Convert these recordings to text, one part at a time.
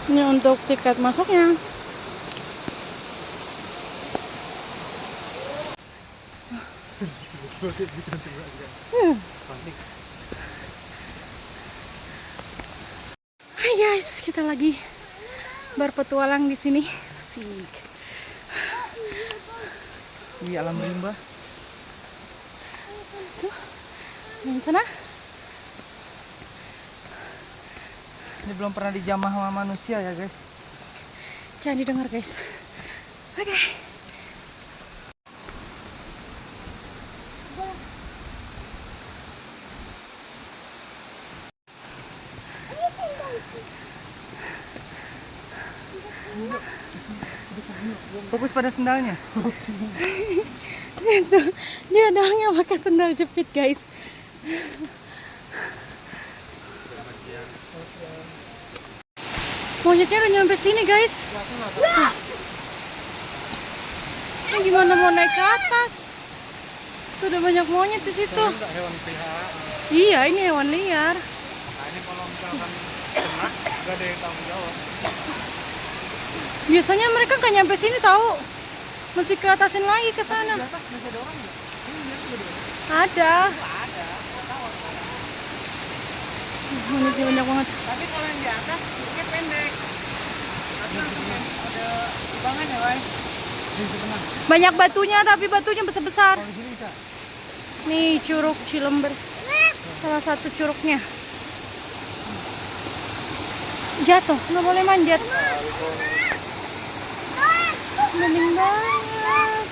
Ini untuk tiket masuknya. Hai guys, kita lagi berpetualang di sini. Sik. Di alam rimba. Tuh, yang sana. Ini belum pernah dijamah sama manusia ya guys. Jangan didengar guys. Oke. Fokus pada sendalnya. Dia doangnya pakai sendal jepit guys. Monyetnya udah nyampe sini guys. Ini gimana mau naik ke atas? Tuh udah banyak monyet di situ. Hewan peliharaan. Iya, ini hewan liar. Nah, ini kalau misalkan kena, nggak ada yang tanggung jawab. Biasanya mereka nggak nyampe sini tahu. Mesti ke atasin lagi ke sana. Di atas masih ada orang nggak? Ini lihat juga deh. Ada. Ada. Monyetnya banyak banget. Tapi kalau yang di atas kulitnya pendek. Karena ada lubangan ya, Wai. Banyak batunya tapi batunya besar-besar. Kalau di sini bisa. Nih curug Cilember. Salah satu curugnya. Jatuh, nggak boleh manjat. Bening banget.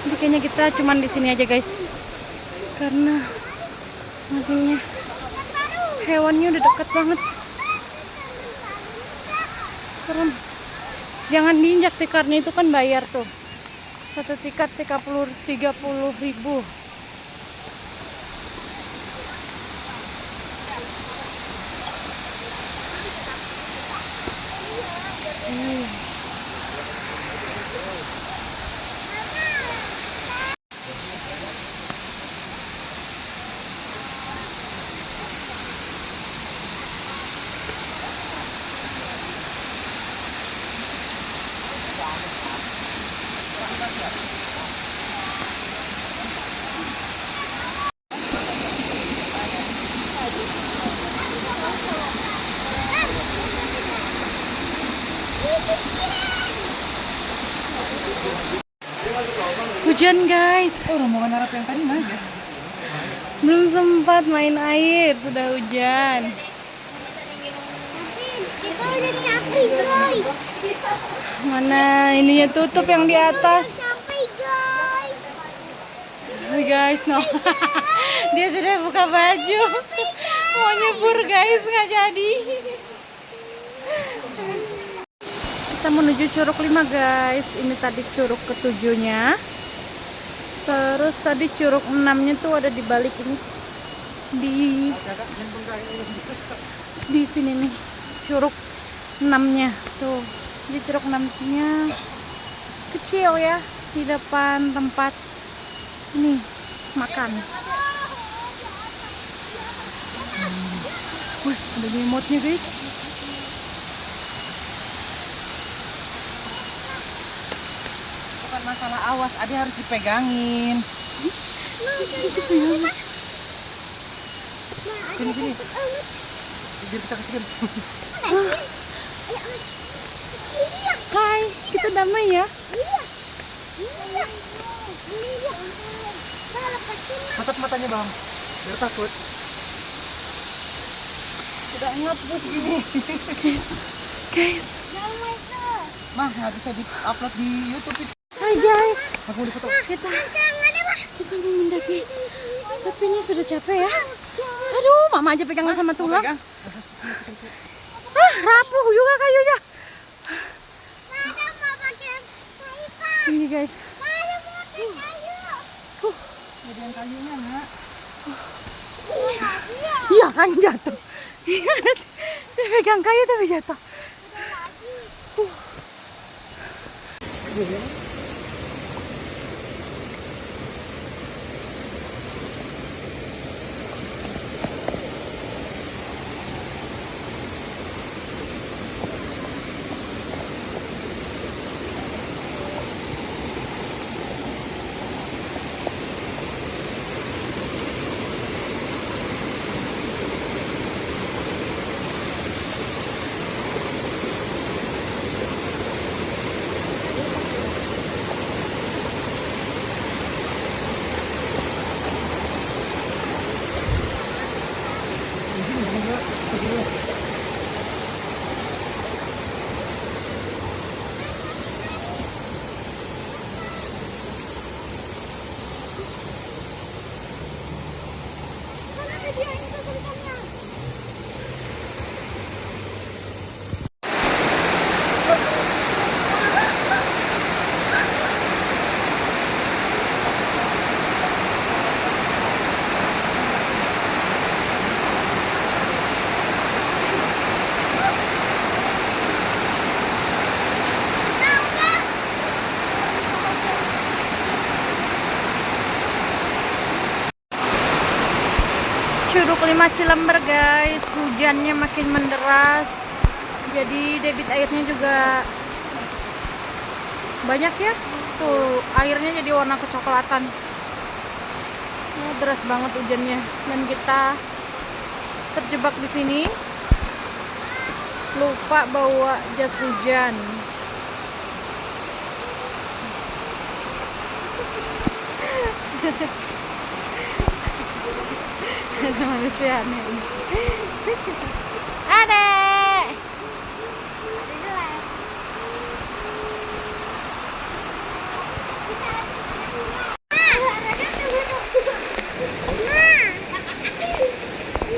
Jadi kayaknya kita cuman di sini aja guys. Karena makanya hewannya udah deket banget. Serem. Jangan diinjak tikarnya, itu kan bayar tuh. Satu tiket 30.000. Hujan guys. Oh, rombongan Arab yang tadi naik ya? Belum sempat main air, sudah hujan. Kita udah sampai guys. Mana ininya tutup yang di atas. Sampai guys. Hai guys, no. Dia sudah buka baju. Mau nyebur guys, nggak jadi. Kita menuju Curug 5 guys. Ini tadi Curug ke-7-nya. Terus tadi Curug 6-nya tuh ada di balik ini. Di sini nih. Curug 6-nya tuh. Jadi Curug 6-nya kecil ya, di depan tempat ini makan. Wih, ada remote-nya guys. Bukan masalah awas, Ade harus dipegangin. Sini. Biar kita kesian. Hai, kita damai ya. Tatap matanya bang, biar takut. Tidak ngapus gini. Guys. Mah, nggak bisa di-upload di YouTube itu. Hai guys. Aku di foto. Kita mau mendaki. Tapi ini sudah capek ya. Aduh, mama aja pegangan sama tulang. Pegang. Ah, rapuh juga kayunya. Ini guys. Ada yang kayunya nak. Iya kan jatuh. Dia pegang kayu tapi jatuh. Curug 5 Cilember guys, hujannya makin menderas, jadi debit airnya juga banyak ya. Tuh airnya jadi warna kecoklatan. Deras banget hujannya dan kita terjebak di sini. Lupa bawa jas hujan. Ada manusia aneh. Adek.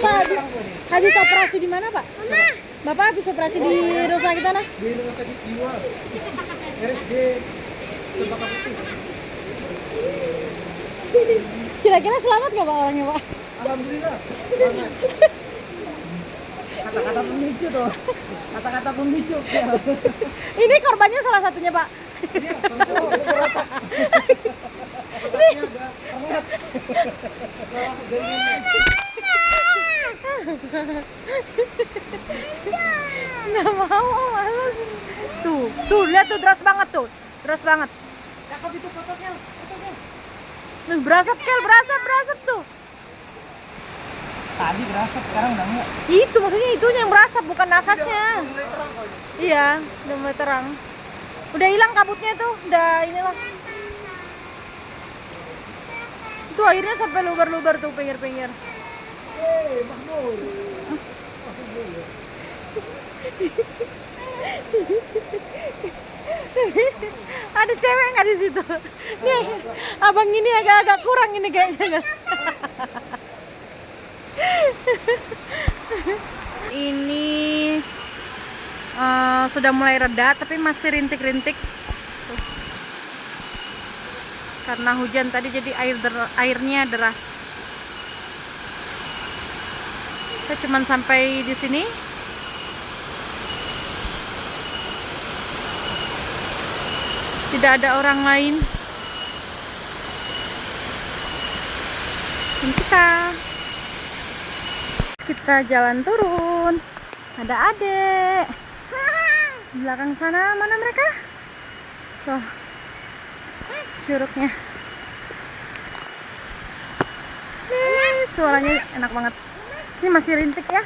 Pak, habis operasi di mana, Pak? Bapak habis operasi di rumah sakit mana? Di rumah sakit jiwa RSJ Cempaka Putih. Kira-kira selamat nggak Pak orangnya, Pak? Alhamdulillah selamat. Kata-kata pemicu tuh, kata-kata pemicu ya. Ini korbannya salah satunya, Pak. Iya, tentu. Otaknya agak hangat. Salah jaringannya. Nggak mau, malas. Tuh, lihat tuh, deras banget tuh. Deras banget. Cakep itu fotonya, fotonya. Tuh, berasap tuh. Tadi berasa, sekarang udah enggak. Itu maksudnya itunya yang berasap, bukan nafasnya. Udah mulai terang kok ini. Iya, udah mulai terang. Udah hilang kabutnya tuh, udah inilah. Itu airnya sampai luber-luber tuh pinggir-pinggir. Mahmud. Ada cewek nggak di situ? Nih, abang ini agak-agak kurang ini kayaknya. Ini sudah mulai reda, tapi masih rintik-rintik. Karena hujan tadi, jadi airnya deras. Kita cuman sampai di sini. Tidak ada orang lain. Dan kita jalan turun. Ada adek. Di belakang sana mana mereka? Tuh, curugnya. Suaranya enak banget. Ini masih rintik ya.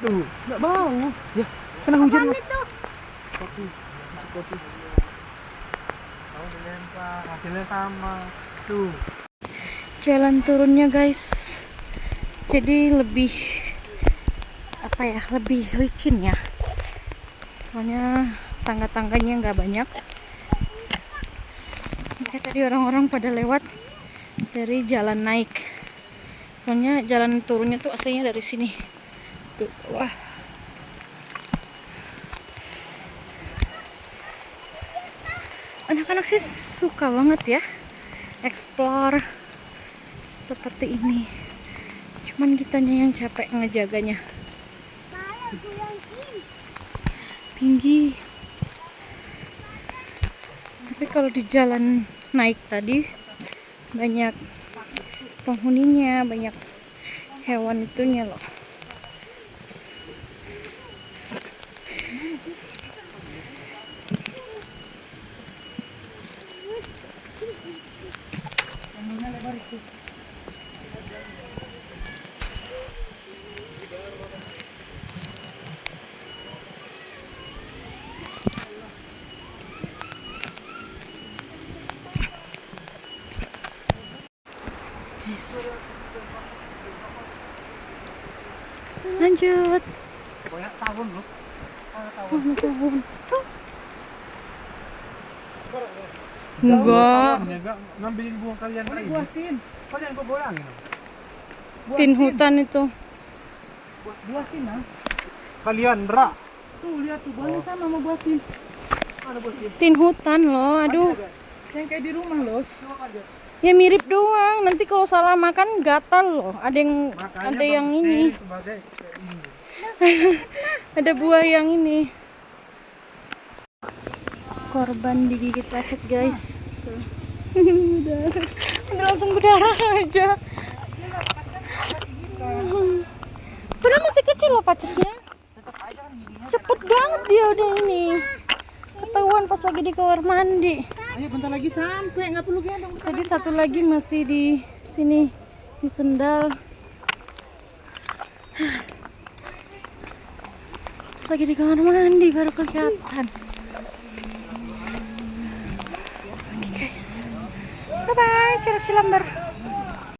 Tuh, enggak bau. Ya, kena hujan loh. Kopi. Mau dilempar, hasilnya sama. Tuh. Jalan turunnya guys, jadi lebih apa ya, lebih licin ya, soalnya tangga-tangganya nggak banyak. Kayak tadi orang-orang pada lewat dari jalan naik, soalnya jalan turunnya tuh aslinya dari sini tuh. Wah, anak-anak sih suka banget ya explore seperti ini, cuman kitanya yang capek ngejaganya. Tinggi, tapi kalau di jalan naik tadi banyak penghuninya, banyak hewan itunya loh. Lanjut. Banyak tahun loh. Oh, tahun. Enggak. Enggak ngambilin buah kalian lagi. Buah tin. Kalian kok bolangin? Tin hutan itu. Buah tin ah. Kalian Ra. Tuh lihat tuh buahnya sama buah tin. Mana buah tin? Tin hutan loh. Aduh. Yang kayak di rumah loh. Ya mirip doang. Nanti kalau salah makan gatal loh. Ada yang ini. Ada buah yang ini. Korban digigit pacet, guys. udah langsung berdarah aja. Padahal masih kecil loh pacetnya. Cepet banget dia udah ini. Ketahuan pas lagi di kamar mandi. Ayo bentar lagi sampai, nggak perlu gendong. Tadi satu lagi masih di sini di sendal. Pas lagi di kamar mandi baru kelihatan. Oke guys, bye bye, Curug Cilamber.